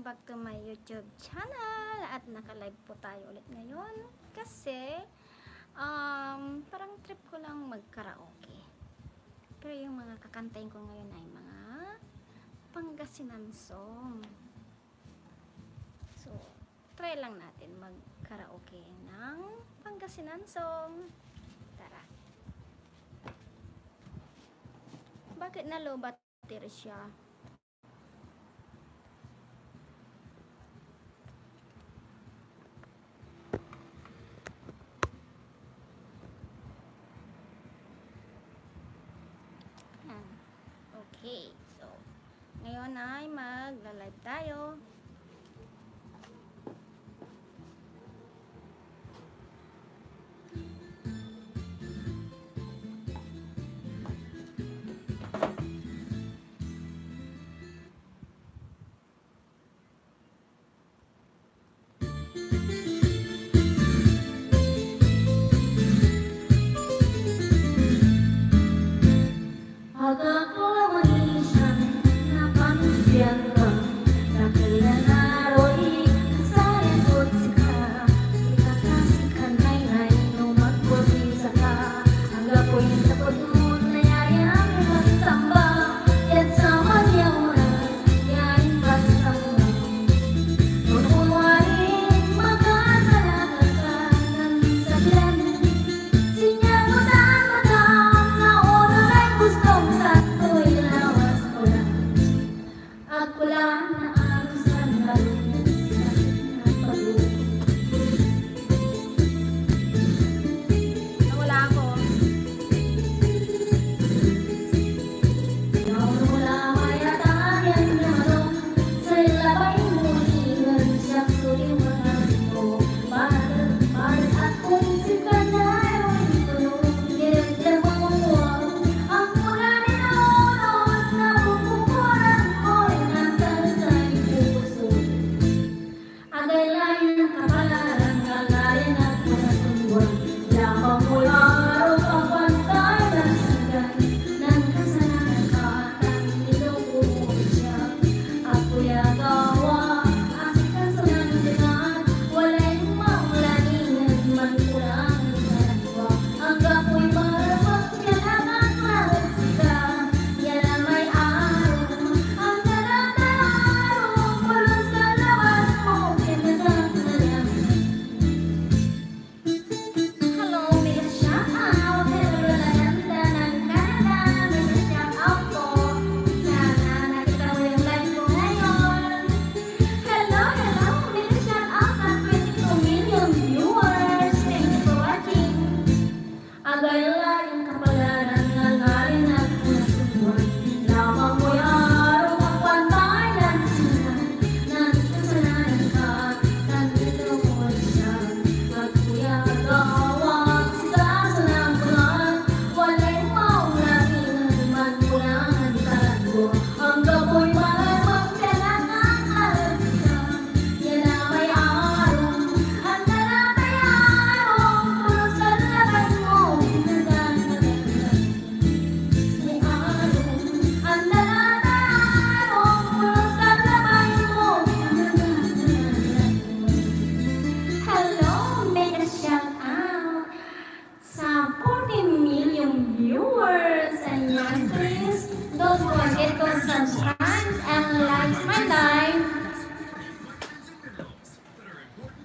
back to my YouTube channel. At naka-live po tayo ulit ngayon kasi parang trip ko lang mag-karaoke. Pero yung mga kakantayin ko ngayon ay mga Pangasinan song. So, try lang natin mag-karaoke ng Pangasinan song. Tara. Bakit na low battery siya? Okay, so ngayon ay mag-live tayo.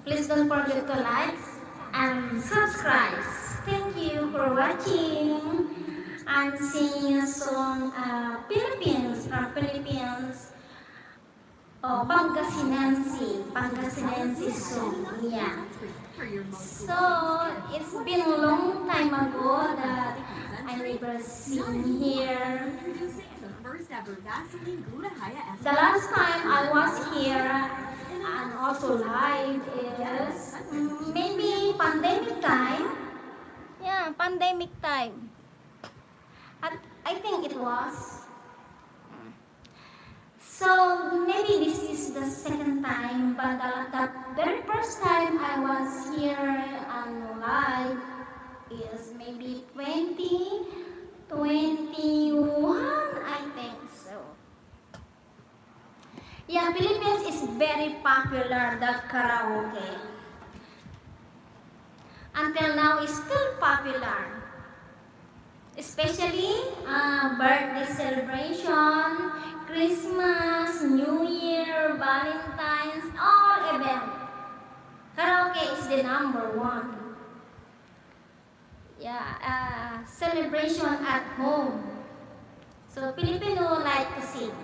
Please don't forget to like and subscribe. Thank you for watching. I'm singing a song, Philippines. Oh, Pangasinensi song. Yeah. So it's been a long time ago that I never sing here. The last time I was here and also live is maybe pandemic time. Yeah, pandemic time. I think it was. So maybe this is the second time, but the very first time I was here and live is maybe 2021, I think so. Yeah, Philippines is very popular, the karaoke. Until now, it's still popular. Especially birthday celebration, Christmas, New Year, Valentine's, all event. Karaoke is the number one. Yeah, celebration at home. So Filipino like to sing.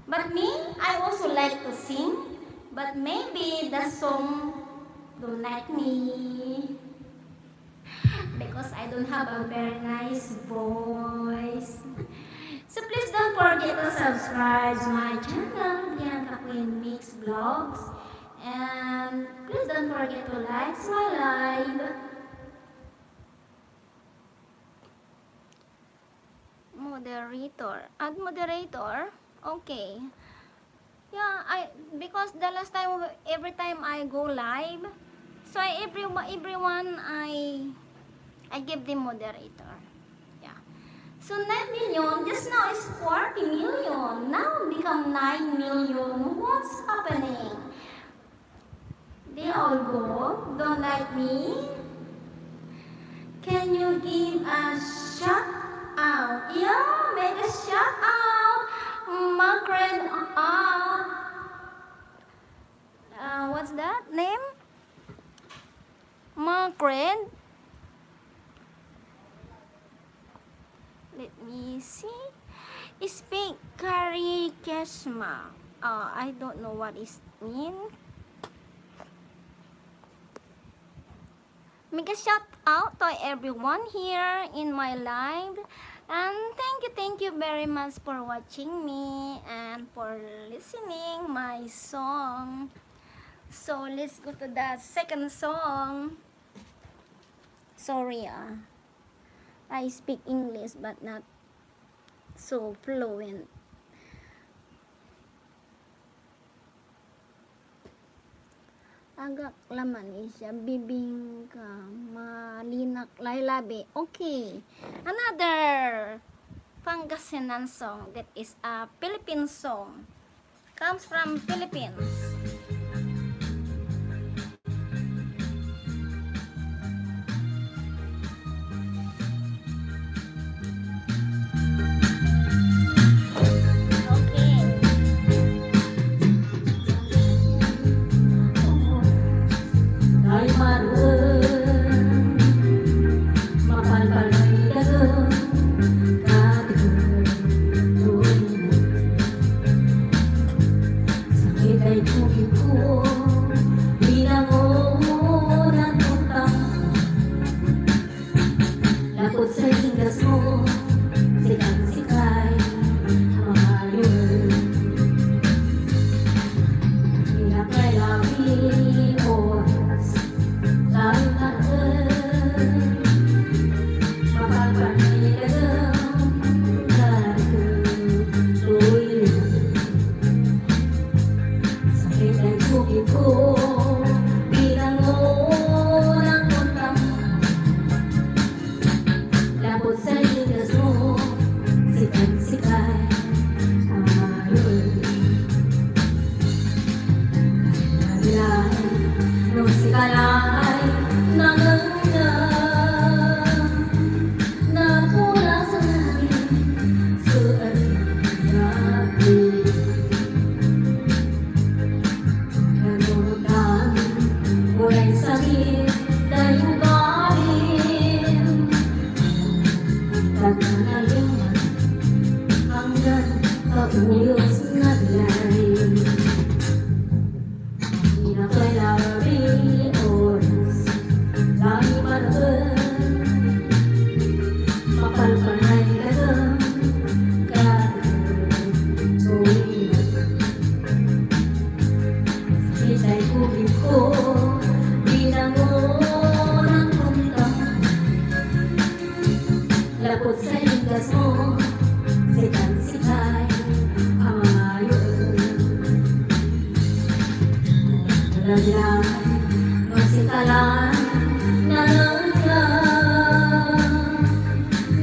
But me, I also like to sing. But maybe the song don't like me. Because I don't have a very nice voice. So please don't forget to subscribe to my channel, Bianca Queen Mix Vlogz. And please don't forget to like my live. Moderator. Add moderator? Okay. Yeah, because the last time, every time I go live, so everyone I give the moderator. Yeah. So 9 million, just now is 40 million. Now become 9 million. What's happening? They all go, don't like me. Can you give a shout out? Yeah, make a shout out. Margaret, what's that name? Margaret. Let me see. Speak Karikesma. I don't know what it means. Make a shout out to everyone here in my live. And thank you very much for watching me and for listening my song. So let's go to the second song. Sorry, I speak English but not so fluent. Agak laman siya, bibingka, malinak, laylabi. Okay, another Pangasinan song that is a Philippine song. Comes from Philippines.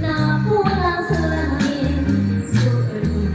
Na pulang selangit, suara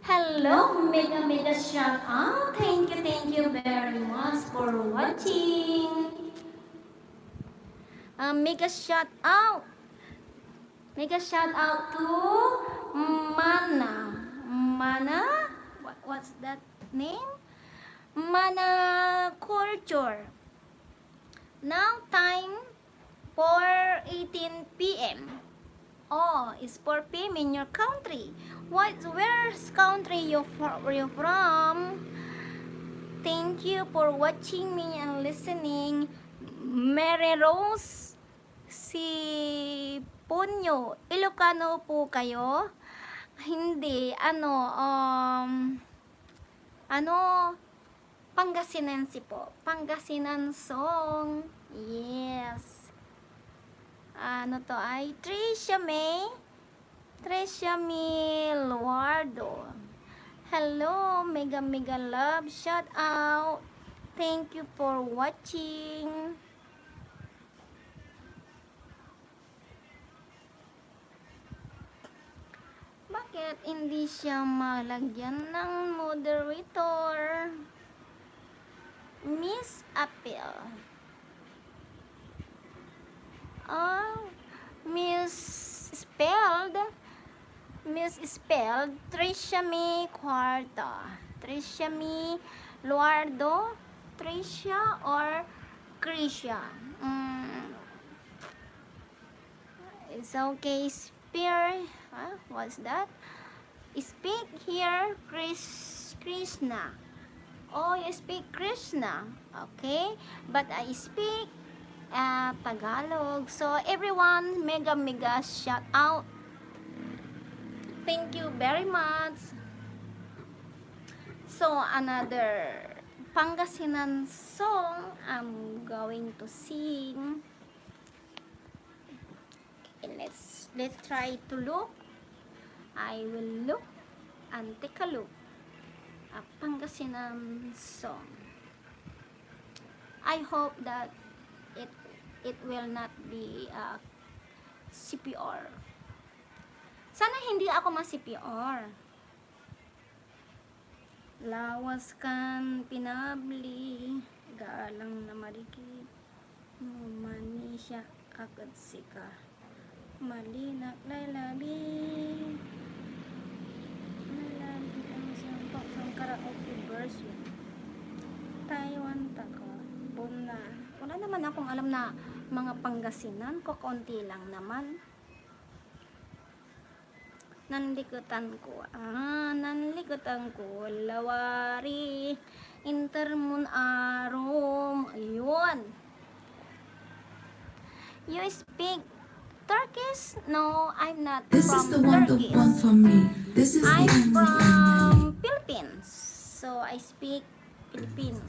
Hello, mega shout out. Thank you very much for watching. Mega shout out. Mega shout out to Mana. Mana? What's that name? Mana Culture. Now time 4:18 p.m. Oh, it's 4 p.m. in your country. Where's country you from? Thank you for watching me and listening. Mary Rose si Punyo. Ilocano po kayo? Hindi. Pangasinense po. Pangasinan song. Yes. Ano to ay Tricia May Luardo. Hello, mega love, shout out. Thank you for watching. Bakit hindi siya malagyan ng moderator? Miss Apple. Misspelled Tricia May Cuarta. Tricia May Luardo. Tricia or Krisha. It's okay. What's that? Speak here, Krishna. Oh, you speak Krishna. Okay. But I speak Tagalog. So everyone, mega shout out. Thank you very much. So another Pangasinan song I'm going to sing. Okay, let's try to look. I will look and take a look. A Pangasinan song. I hope that it will not be CPR. Sana hindi ako ma-CPR. Lawas kan pinabli, galang na marikit, mani siya agad sika, malinak laylabi, nalabi ang siyang karaoke version. Taiwan tako, boom na. Wala naman akong alam na mga Pangasinan, konti lang naman. Nanlikutan ko, lawari, intermun arom, ayun. You speak Turkish? No, I'm not This from is the one, Turkish. the one for me. This is I'm the end from Philippines. So I speak Philippines.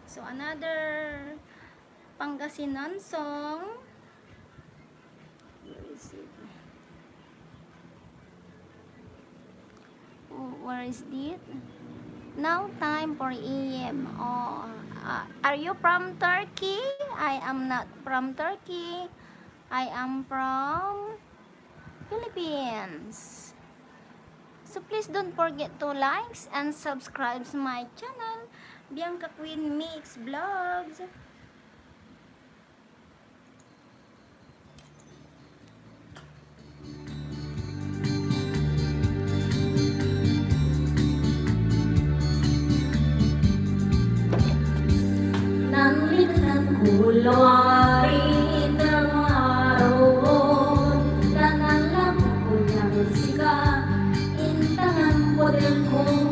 So another Pangasinan song. Where is it? Where is it? Now time for AM. Oh, are you from Turkey? I am not from Turkey. I am from Philippines. So please don't forget to like and subscribe to my channel, Bianca Queen Mix Vlogz. Kulari ng araw, tanalang ko ng sika, intangan po din kong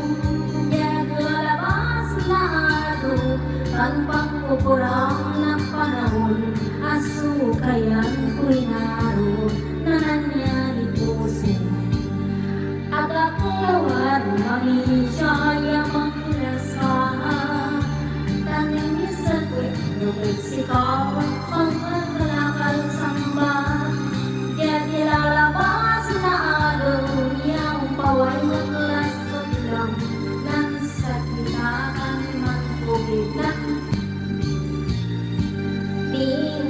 yag lalabas lado, tanpang kupura ako'y naroon na nangyari puso. Agak lawar mangisaya magkirasahan, taning isagwit nubay sikaw ang magkalakal samba. Jadi lalabas na araw niyang paway maglasot lang nang sa kinakan magkubig lang.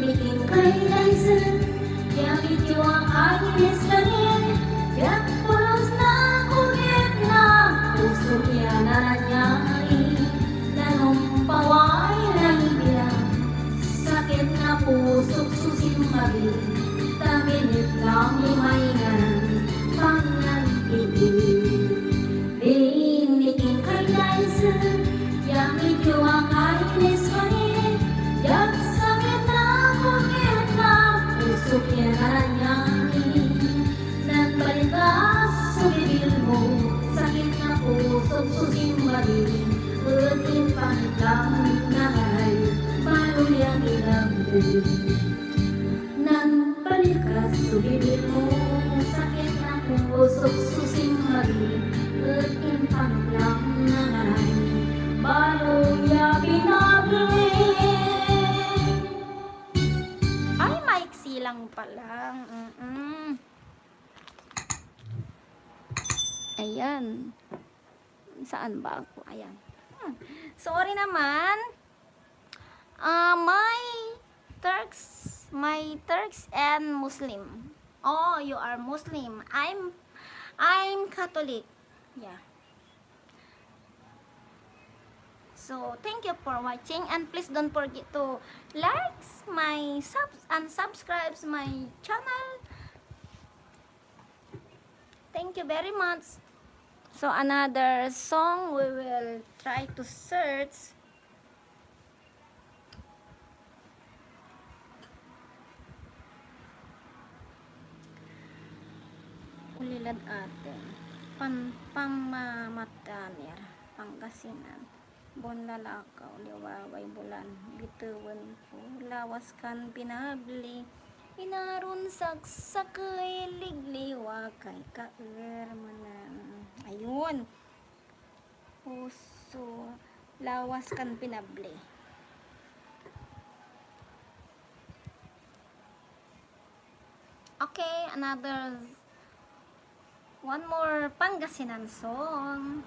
Bikin kay Dyson, yang video ang anis langit, yang pulos na kulit na puso niya nananyari, nanumpaway na ibilang, sakit na pusok susimbagi, taminit lang imaingan, pangantigil. Bikin kay Dyson, yang video ang anis langit, yang sukya nangyari, nagbalikas sa bibig mo, sakit na pusok susimbali, ulitin pangitang nangaray, maluyang ilambing. Nagbalikas sa bibig mo, sakit na pusok susimbali, ulitin pangitang nangaray, maluyang ilambing. Lang palang. Ayan. Saan ba ako? Ayan. Sorry naman. My Turks and Muslim. Oh, you are Muslim. I'm Catholic. Yeah. So, thank you for watching, and please don't forget to like my and subscribe my channel. Thank you very much. So, another song we will try to search. Ulilad ate. Pangmamatanir. Pangasinan. Bon lalakaw, liwaway bulan, bituwan ko, lawas kan pinabli, inarun saksakay, ligliwa kay kairmanan. Ayun. Puso, lawas kan pinabli. Okay, one more Pangasinan song.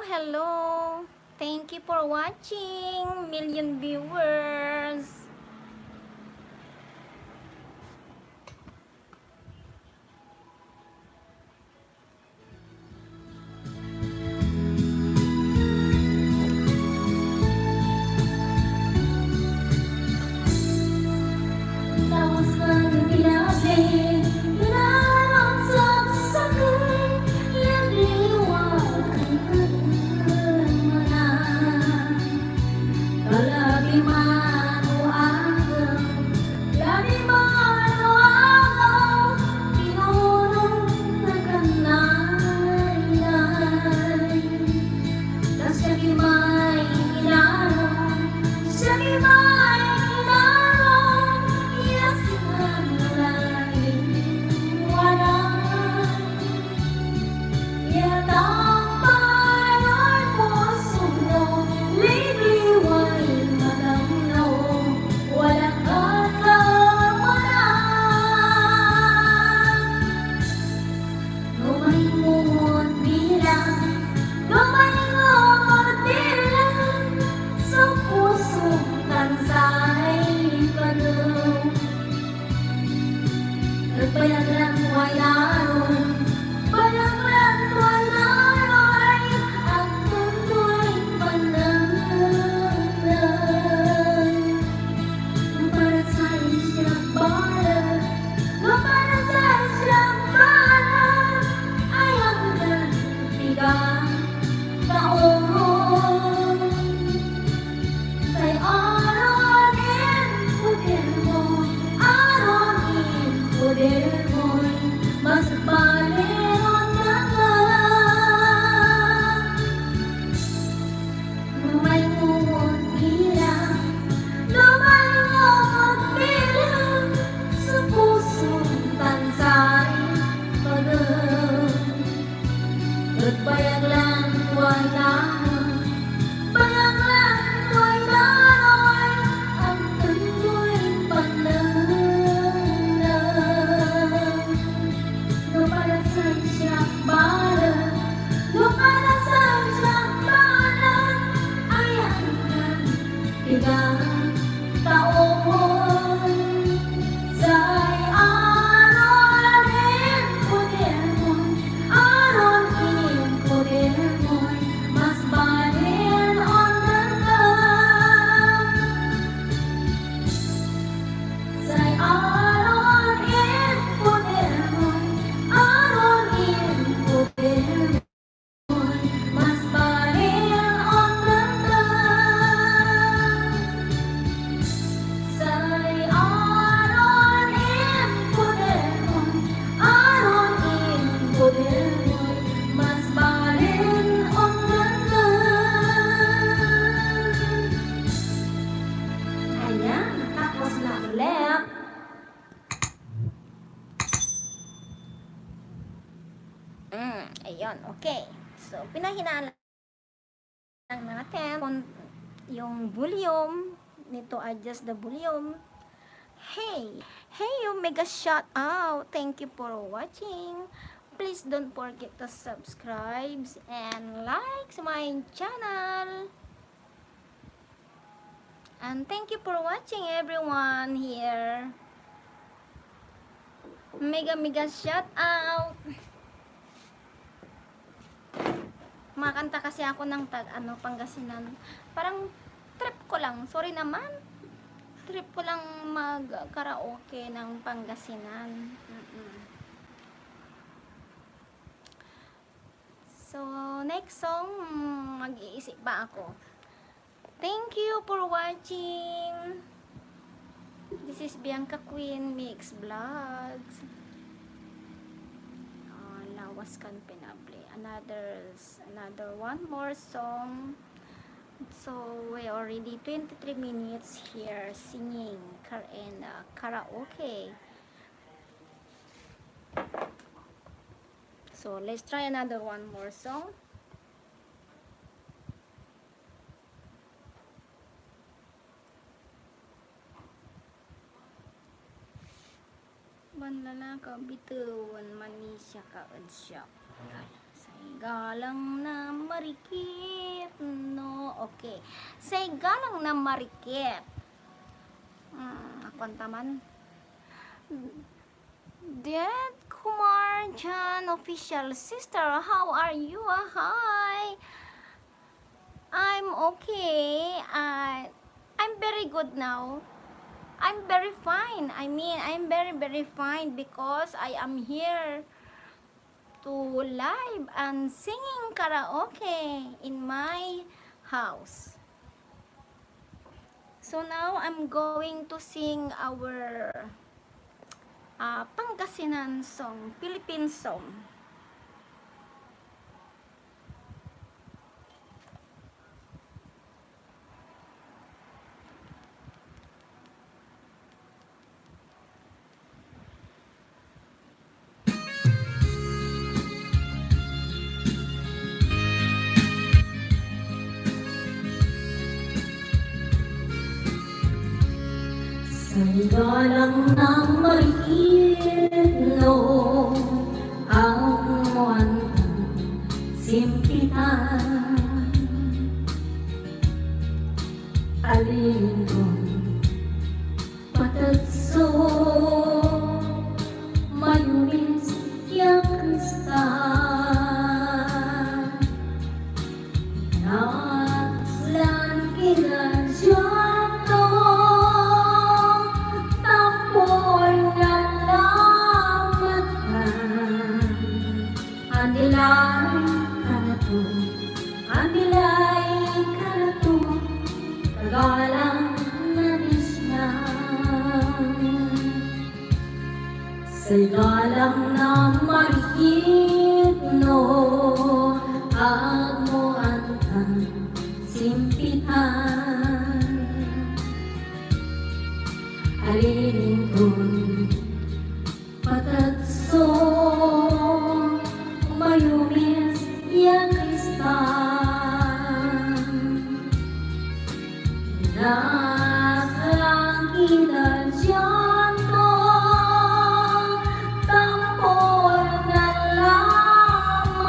Hello. Thank you for watching, million viewers. Ayun, okay. So, pinahinaan lang natin yung volume. Nito, adjust the volume. Hey, you mega shout out. Thank you for watching. Please don't forget to subscribe and like my channel. And thank you for watching everyone here. Mega shout out. Makanta kasi ako ng Pangasinan. Parang trip ko lang. Sorry naman. Trip ko lang mag-karaoke ng Pangasinan. So, next song, mag-iisip pa ako. Thank you for watching. This is Bianca Queen Mix Vlogz. Lawas kan pinabli. Another one more song. So we already 23 minutes here singing in karaoke. So let's try another one more song. Banlala ka bituan manisya ka unsya. Say galang na marikit. No, okay. Say galang na marikit. Ako taman. Dead Kumar Jan official sister, how are you? Hi. I'm okay. I'm very good now. I'm very fine. I'm very fine because I am here to live and singing karaoke in my house. So now I'm going to sing our Pangasinan song, Philippine song. Sa'y galang ng marikino ang muwantang simpitan. Alin kong patatso mayumis yang kristal. Naklan kita dyanto andilay kanato, tagalang nabis na. Sa'y galang na marikit no, amo antang simpitan. Alinin kong patatso mayumis yang kristal. Nakalangit ang dyanto, tampol na lamatan.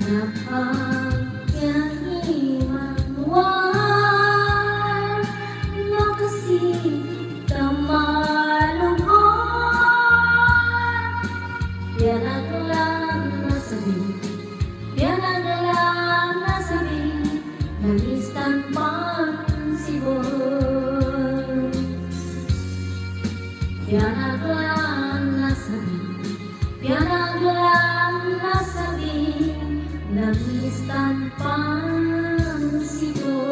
Napagkahimanwan Lokasi kamalungkot Pinaglang nasabi Pinaglang nasabi Nangis tanpang sibol Pinaglang nasabi Pinaglang nasabi Nangis tanpang sibol.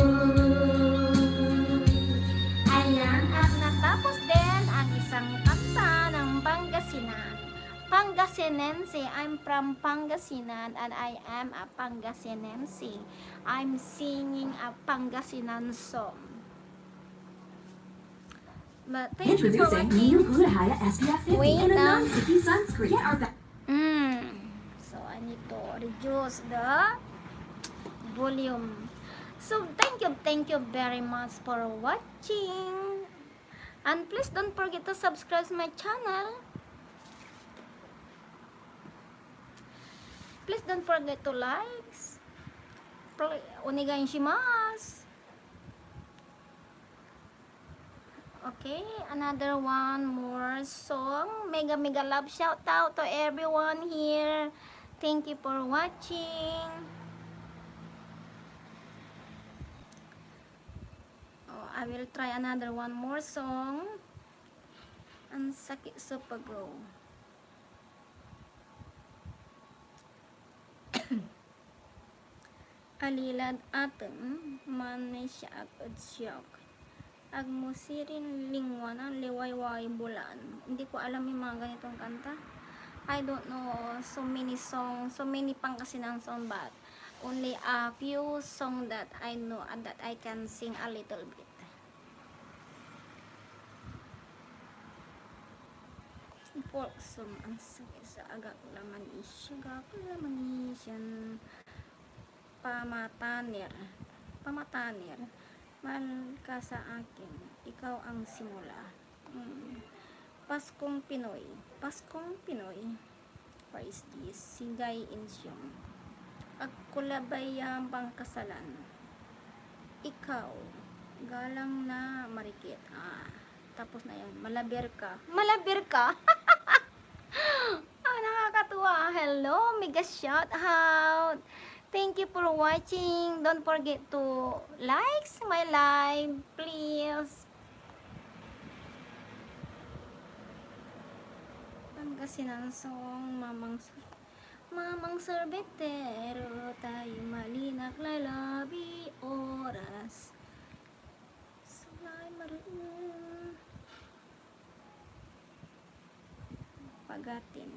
Ayan, at natapos din ang isang kanta ng Pangasinan. Pangasinense, I'm from Pangasinan and I am a Pangasinense. I'm singing a Pangasinan song. But thank you for Introducing watching. new Glutathione SPF 50 Wait in a lang. non-sticky sunscreen. Get our So I need to reduce the volume. So thank you very much for watching. And please don't forget to subscribe to my channel. Please don't forget to like. Onegai shimasu. Okay, another one more song. Mega love shout out to everyone here. Thank you for watching. Oh, I will try another one more song. Ang sakit sa pag-go. Alilad atem man siya at siyok. Agmusirin lingwanan liwayway bulan. Hindi ko alam yung mga ganitong kanta. I don't know so many songs, so many Pangasinan song, but only a few songs that I know and that I can sing a little bit. Folk song ang sakit sa agak laman isyan pamatanir mahal ka sa akin, ikaw ang simula. Paskong Pinoy, what is this? Sigay insyong agkulabayang pangkasalan, ikaw galang na marikit. Tapos na yan, malabir ka nakakatuwa. Hello, mega shout out. Thank you for watching. Don't forget to like my live, please. Pangasinan song, mamang sorbetero, tayo malinak lalabi oras. Sulay maroon. Pagatin.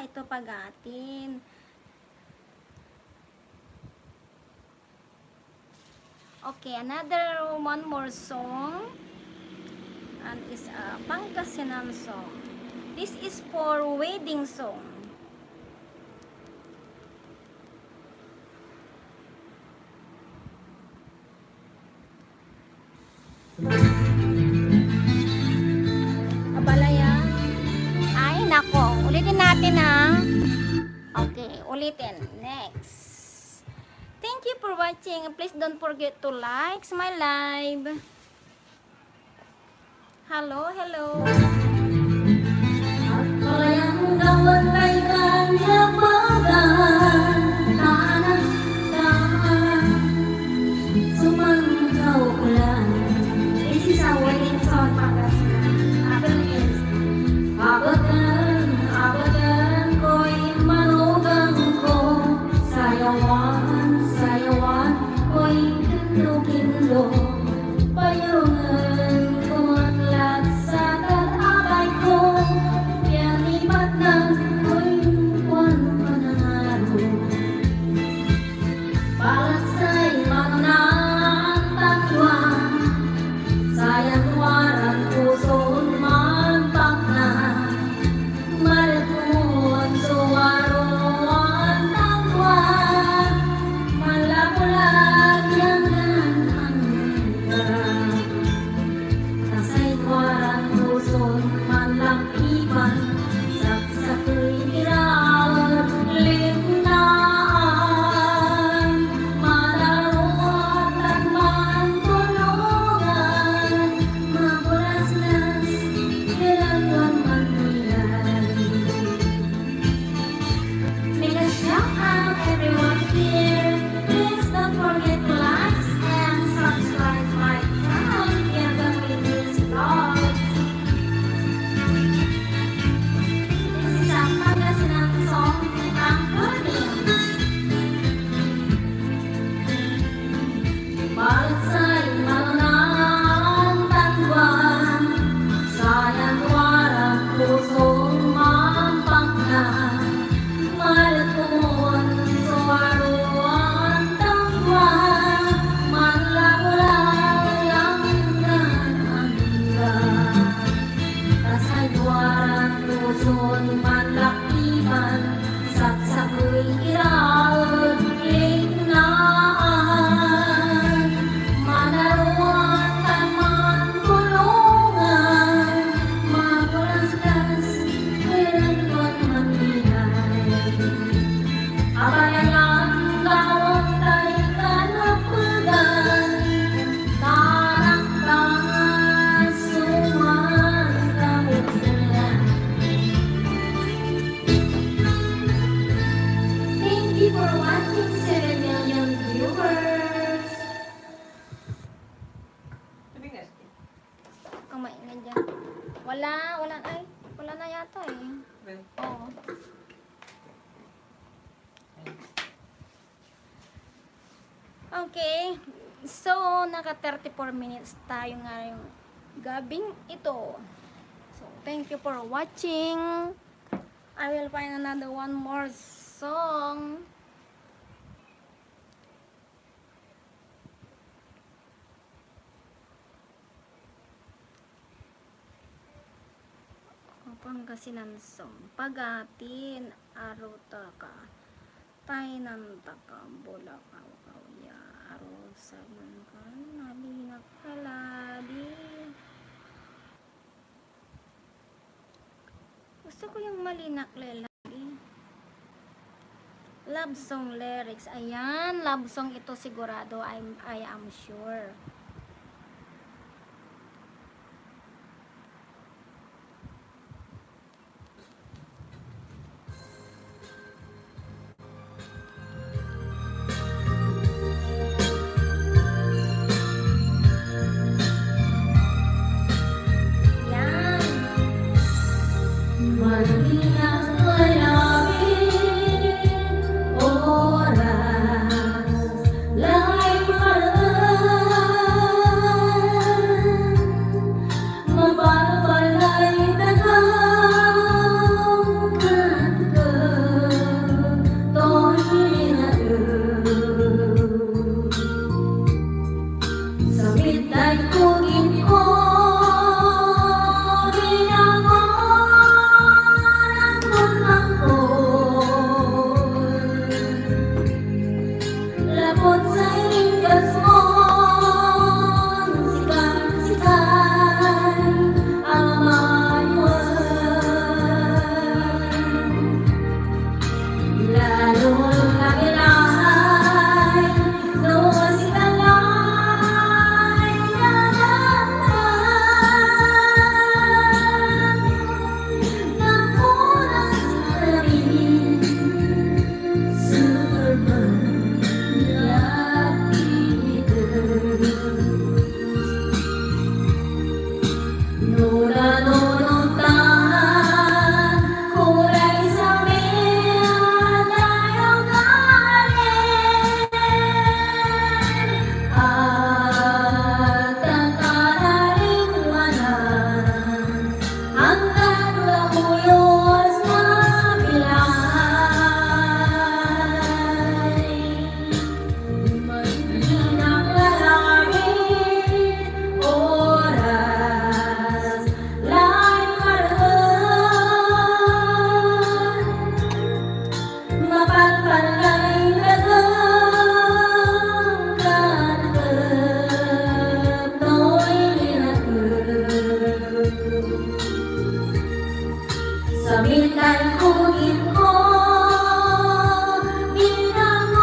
Ito pagatin. Okay, another one more song. And is a Pangasinan song. This is for wedding song. Abalaya. Ay, nako. Ulitin natin Okay, ulitin. Next. Thank you for watching. Please don't forget to like my live. Hello. Kalayang gawan kay kanya pagan Tahan Sumanggaw ko lang. This is a wedding song, Pangasinan. Abel is Abadan ko'y manugang ko. Sayawan ko'y kindo-kindo. Payungan ko at lagsat at abay ko. Piyanipat ng ko'y buwan panaro. for watching 7 million viewers. Ang maingay dyan. Wala na yata eh. Oo. Okay. So, naka 34 minutes tayo ngayong gabing ito. So, thank you for watching. I will find another one more song. Pangasinan song. Pagatin, aruta ka. Tainanta ka, bulakaw ya. Arusaman ka, nalinak kaladi. Gusto ko yung malinak lagi. Love song lyrics. Ayan, love song ito sigurado. I am sure. Yan. Malilang layawin, oras, langay maran, mabalbalay dagang kagag, to'y nagag. Sa mitay kugin ko, labot sa ingas mo, sikat-sikat ang mayuan. Lalong kagilahay, noon si Kalay nanangnan. Napunas namin, Superman sa mitay kugin ko, binangon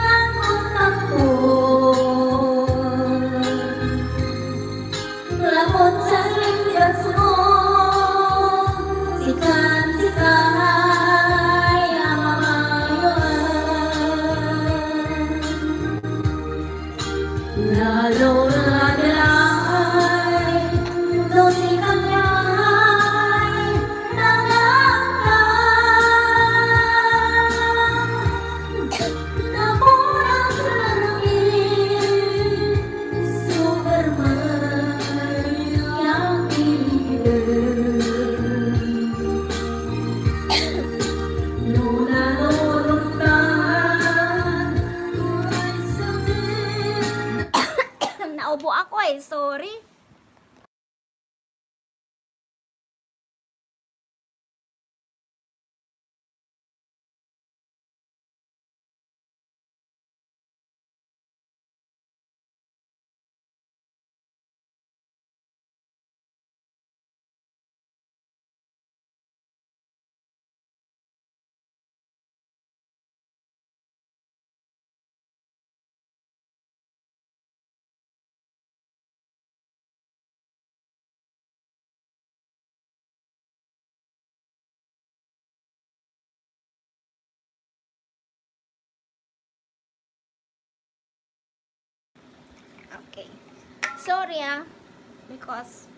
ang utak ko. Labot sa lindas mo, sikat-sikay ang mamayuan. Lalo naglahay, no si Kalay nanangnan. Napunas namin, Superman yang pinili. Nuna nuruntahan, turay sabi. Naubo ako eh, sorry. okay. Sorry because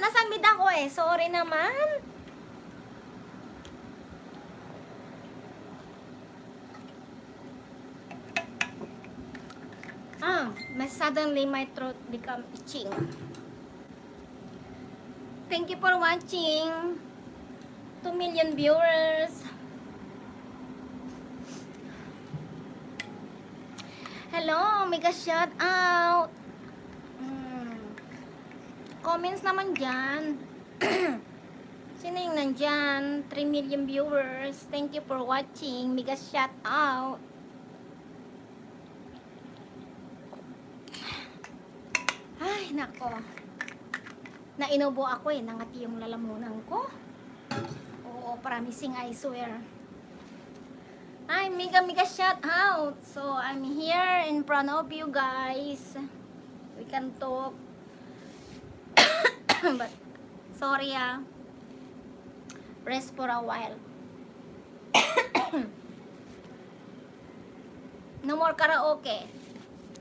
nasamid ako sorry naman. Suddenly my throat become itching. Thank you for watching. 2 million viewers. Hello, mega shout out. Comments naman dyan. Sino yung nandyan? 3 million viewers. Thank you for watching. Mega shout out. Ay, nako. Nainubo ako nangati yung lalamunan ko. Oo, promising, I swear. Ay, mega shout out. So, I'm here in front of you guys. We can talk. But, sorry rest for a while. No more karaoke.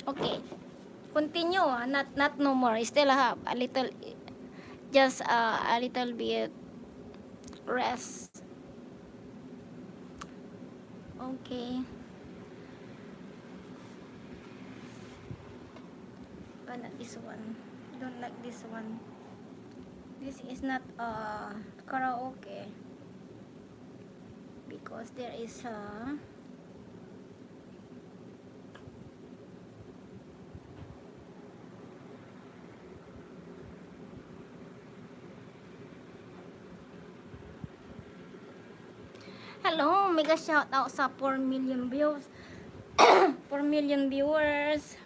Okay. Continue, not no more. Still have a little, just a little bit rest. Okay. But not this one. Don't like this one. This is not karaoke because there is hello, mega shout out sa 4 million views. 4 million viewers.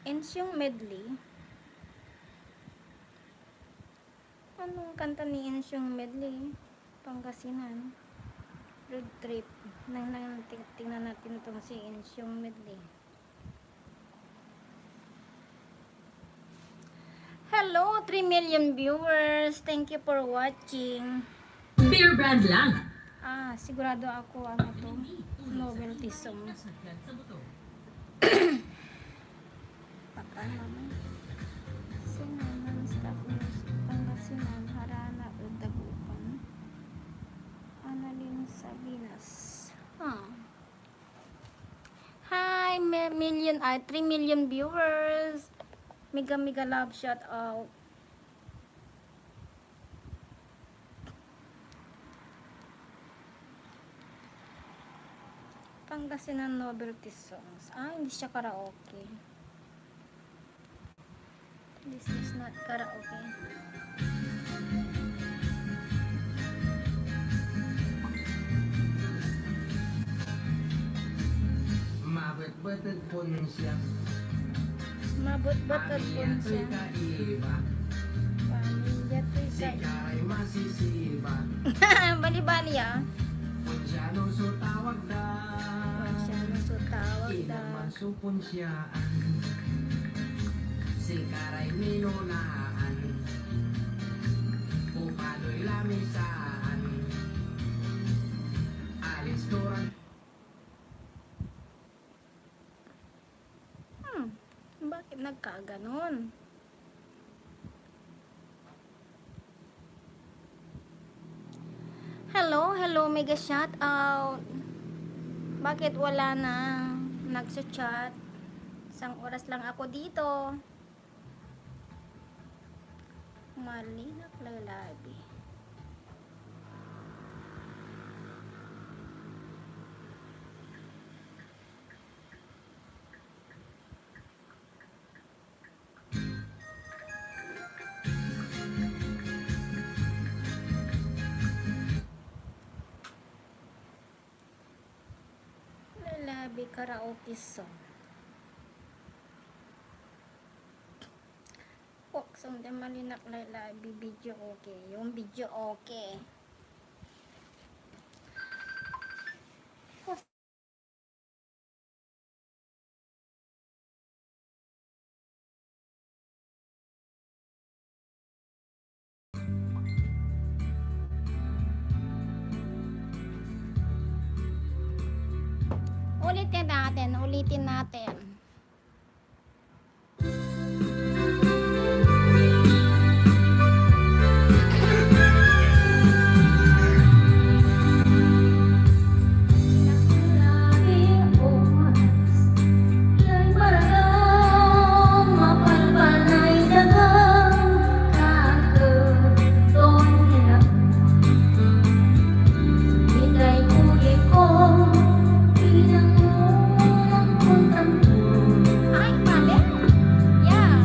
Ensyong medley. Anong kanta ni Ensyong medley? Pangasinan. Road trip. Tingnan natin itong si Ensyong medley. Hello, 3 million viewers. Thank you for watching. Beer brand lang. Sigurado ako ito. Novelty song. Pakan naman. Sinaman staff music. Pangasinan. Harana. Dagupan. Annalyn Sabinas. Hi, 3 million viewers. Mega love shout out. Pangasinan novelty songs. Hindi siya karaoke. This is not karaoke. Mabot-botod po siya. Mabot-botod po siya. Pamilya to'y Sika'y masisiba. Bali-bali Punsyano so tawag da. Pasyano so tawag Inaman so punsyaan. Sikaray minunaan. Upalo'y lamisaan. Alis koran. Bakit nagkaganon? Hello, mega shout out. Bakit wala na nagsa-chat? Isang oras lang ako dito. Malinak lalabi. Lalabi karaoke song. Song de malinak lalabi video okay. Yung video okay. Ulitin natin. Ay, mali. Yeah.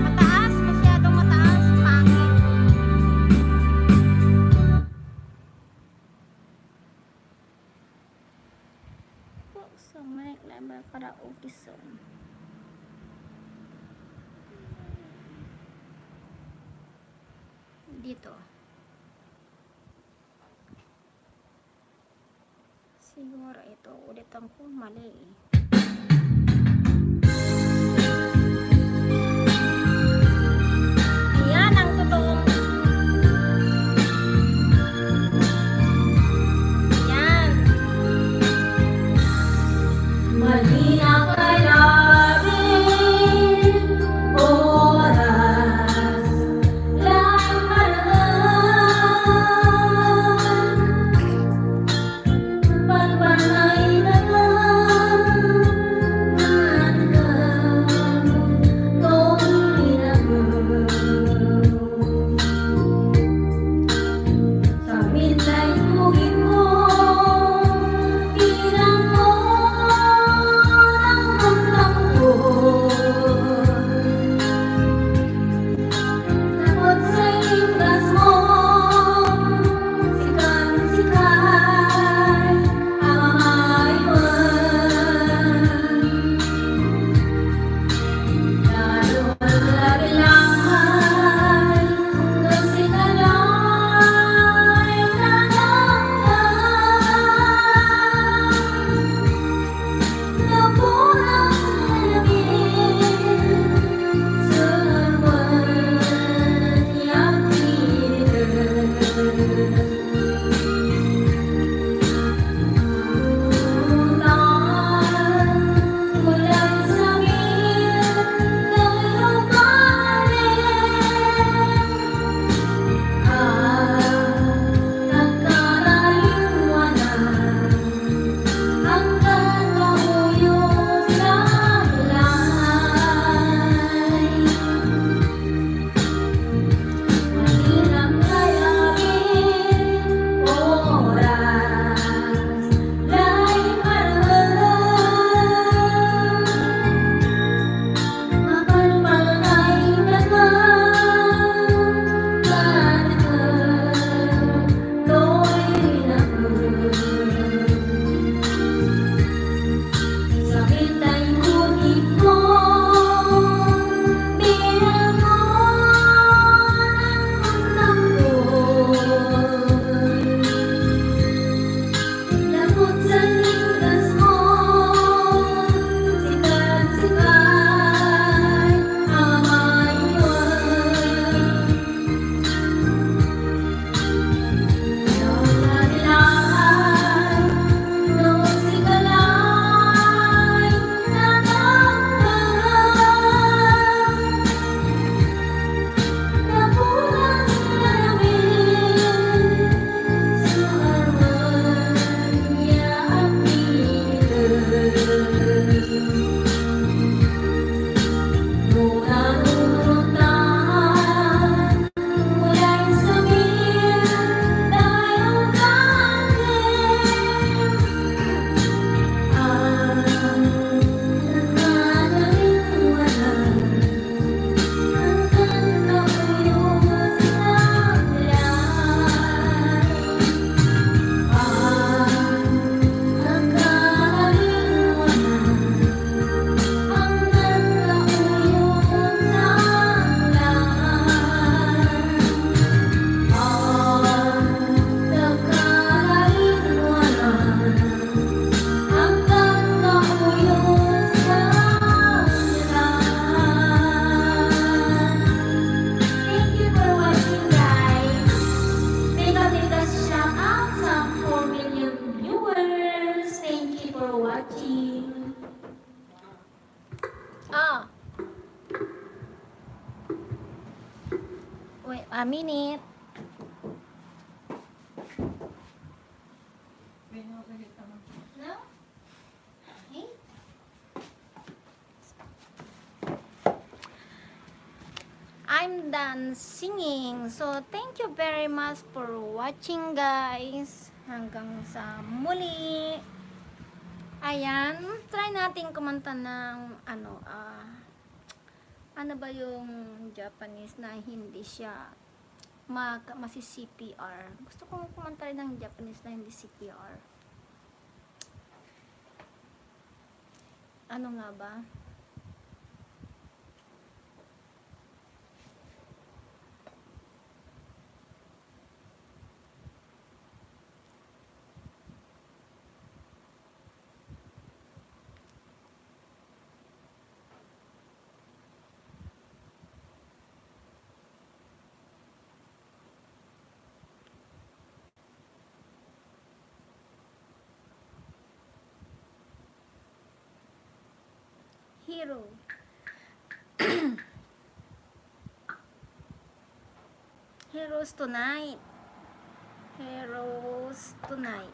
Mataas, masyadong mataas, pangit. Po, sa mic level karaoke song. Dito. Siguro ito, ulitan ko mali eh. Ayan ang totoong. Ayan. Malina ka labing oras, lahat malaman, pagpanay na lang, sa midnight bukid mo, bilang mo ang tampo. Takot sa ikas mo, sikat-sikat ang maiwan. Lalo labilangan, hanggang sinalay napunas na lamig sa buwan niyang pinag. Mulan sa ngil ng iyong nagkaraliwanan hanggang mahuyos sa tulay. Mahirap layagin oras, lay paralan, mapalpalay dagang kadagang lo'y naman. Sa hintay ngunit ko, bilang mo ng tampo. Lakot sa likas mo, sikat-sikat ang maiwan. Naglalahan, nung sigalay natanggal, napunas na lamig sa arwan niya ang pinag. Nunang-ununtahan, mulay sa ngil tayong kanin, ang nagkakaliwanan hanggang mahuyos sa tulay. Ang nagkakaliwanan watching. Ah. Wait a minute. No? Okay. I'm done singing. So, thank you very much for watching, guys. Hanggang sa muli. Ayan. Try natin kumanta ng ano ba yung Japanese na hindi siya masi-CPR. Gusto kong kumanta rin ng Japanese na hindi CPR. Ano nga ba? Hero. Heroes tonight. Heroes tonight.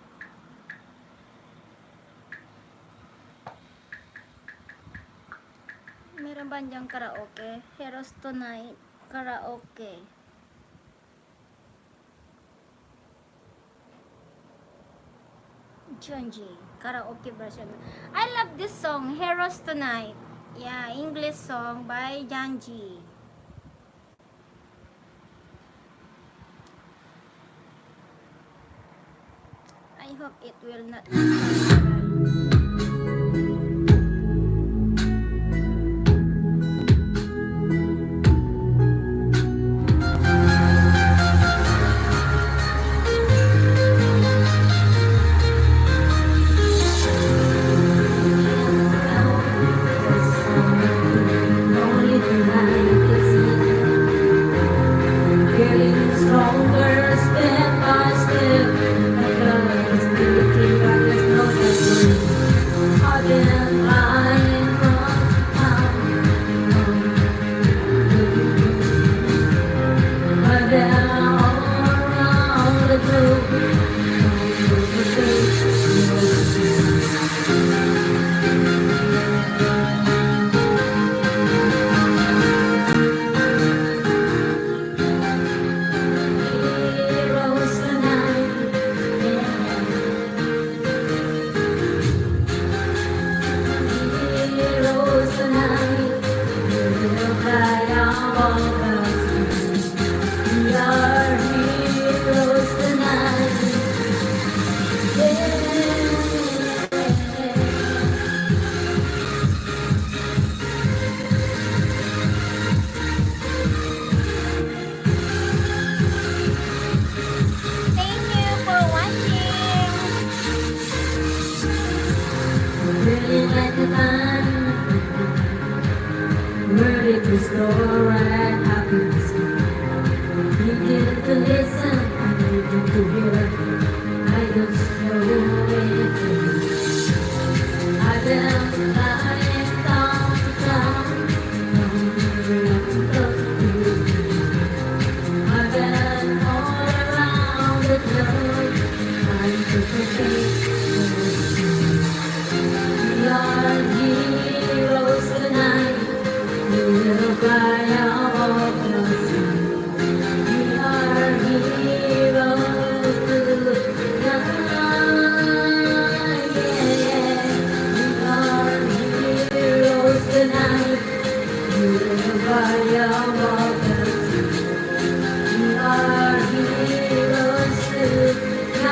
Meron ba diyang karaoke? Heroes tonight. Karaoke. Junji. Karaoke version. I love this song, Heroes Tonight. Yeah, English song by Janji. I hope it will not Only tonight is getting stronger step by step. Because thinking that there's no question. I've been lying on time. But then all around the globe, heroes tonight. Heroes tonight. We'll cry out all the time. We are heroes tonight. Yeah. Thank you for watching. Really like the time. Ready to slow right happiness. Needed to listen, I needed to hear. I just know it. I've been lying down to town. I've been all around the globe. I'm we are heroes tonight. We will cry out the sun. We are heroes tonight. Yeah. We are heroes tonight. We will cry out the sun. We are heroes tonight. Yeah.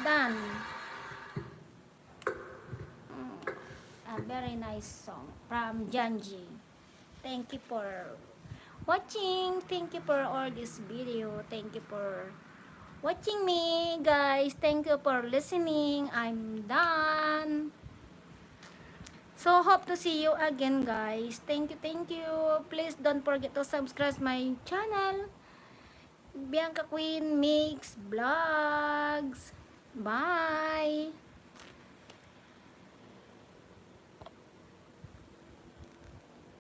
done. A very nice song from Janji. Thank you for watching. Thank you for all this video. Thank you for watching me, guys. Thank you for listening. I'm done. So hope to see you again, guys. Thank you, thank you. Please don't forget to subscribe my channel, Bianca Queen Mix Vlogz. Bye.